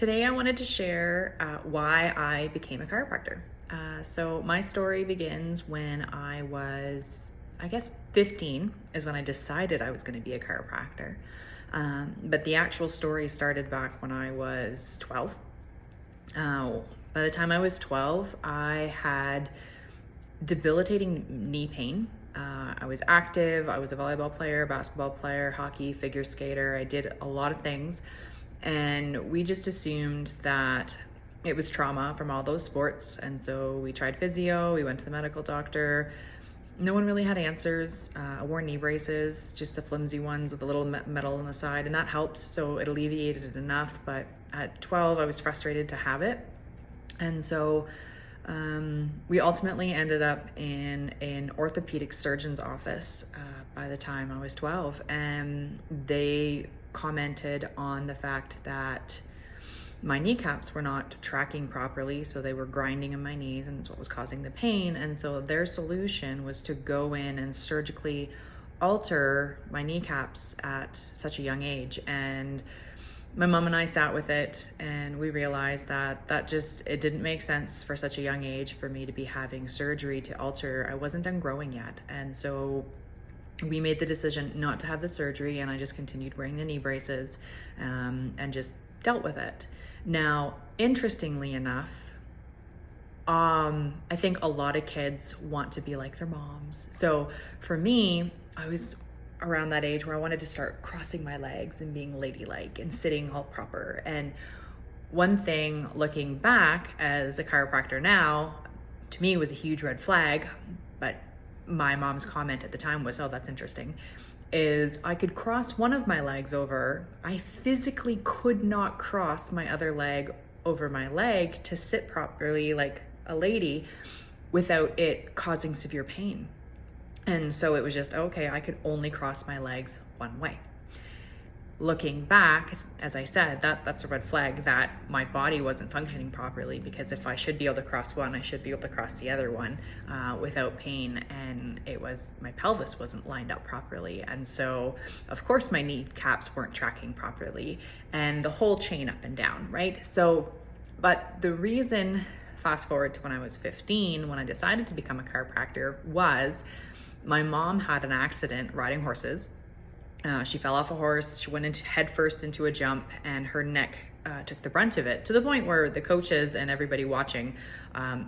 Today I wanted to share why I became a chiropractor. So my story begins when I was, 15 is when I decided I was going to be a chiropractor. But the actual story started back when I was 12. By the time I was 12, I had debilitating knee pain. I was active. I was a volleyball player, basketball player, hockey, figure skater. I did a lot of things. And we just assumed that it was trauma from all those sports. And so we tried physio, we went to the medical doctor. No one really had answers. I wore knee braces, just the flimsy ones with a little metal on the side, and that helped. So it alleviated it enough. But at 12, I was frustrated to have it. And so we ultimately ended up in an orthopedic surgeon's office by the time I was 12. And they commented on the fact that my kneecaps were not tracking properly, so they were grinding in my knees, and that's what was causing the pain. And so their solution was to go in and surgically alter my kneecaps at such a young age. And my mom and I sat with it, and we realized that it didn't make sense for such a young age for me to be having surgery to alter. I wasn't done growing yet. And so we made the decision not to have the surgery, and I just continued wearing the knee braces and just dealt with it. Now, interestingly enough, I think a lot of kids want to be like their moms. So for me, I was around that age where I wanted to start crossing my legs and being ladylike and sitting all proper. And one thing, looking back as a chiropractor now, to me was a huge red flag, but my mom's comment at the time was, oh, that's interesting, is I could cross one of my legs over. I physically could not cross my other leg over my leg to sit properly like a lady without it causing severe pain. And so it was just, okay, I could only cross my legs one way. Looking back, as I said, that's a red flag that my body wasn't functioning properly, because if I should be able to cross one, I should be able to cross the other one without pain. And my pelvis wasn't lined up properly. And so, of course, my kneecaps weren't tracking properly, and the whole chain up and down, right? So, but the reason, fast forward to when I was 15, when I decided to become a chiropractor, was my mom had an accident riding horses. She fell off a horse, she went head first into a jump, and her neck took the brunt of it, to the point where the coaches and everybody watching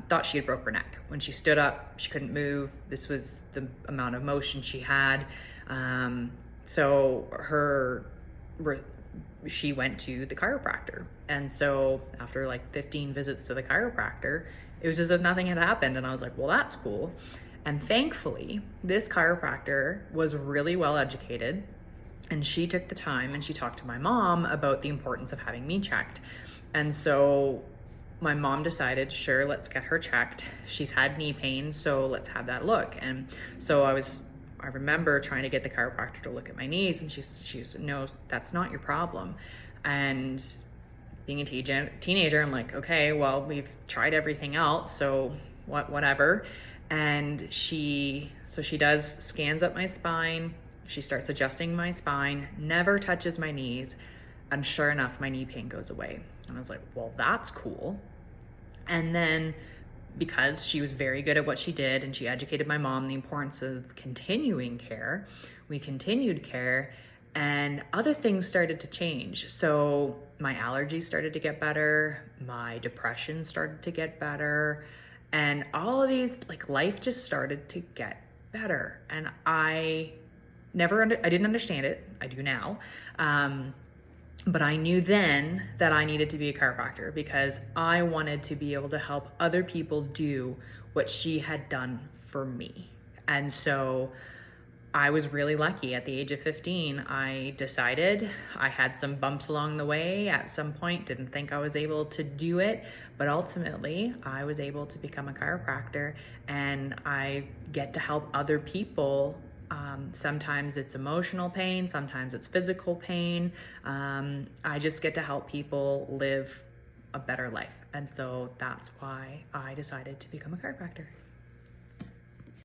thought she had broke her neck. When she stood up, she couldn't move. This was the amount of motion she had. So she went to the chiropractor. And so after like 15 visits to the chiropractor, it was as if nothing had happened. And I was like, well, that's cool. And thankfully, this chiropractor was really well educated, and she took the time and she talked to my mom about the importance of having me checked. And so my mom decided, sure, let's get her checked. She's had knee pain, so let's have that look. And so I remember trying to get the chiropractor to look at my knees, and she said, no, that's not your problem. And being a teenager, I'm like, okay, well, we've tried everything else, so whatever. And she does scans up my spine. She starts adjusting my spine, never touches my knees. And sure enough, my knee pain goes away. And I was like, well, that's cool. And then, because she was very good at what she did, and she educated my mom the importance of continuing care, we continued care, and other things started to change. So my allergies started to get better. My depression started to get better. And all of these, life just started to get better. And I didn't understand it. I do now. But I knew then that I needed to be a chiropractor, because I wanted to be able to help other people do what she had done for me. And so I was really lucky. At the age of 15, I decided. I had some bumps along the way at some point, didn't think I was able to do it, but ultimately I was able to become a chiropractor, and I get to help other people. Sometimes it's emotional pain, sometimes it's physical pain. I just get to help people live a better life. And so that's why I decided to become a chiropractor.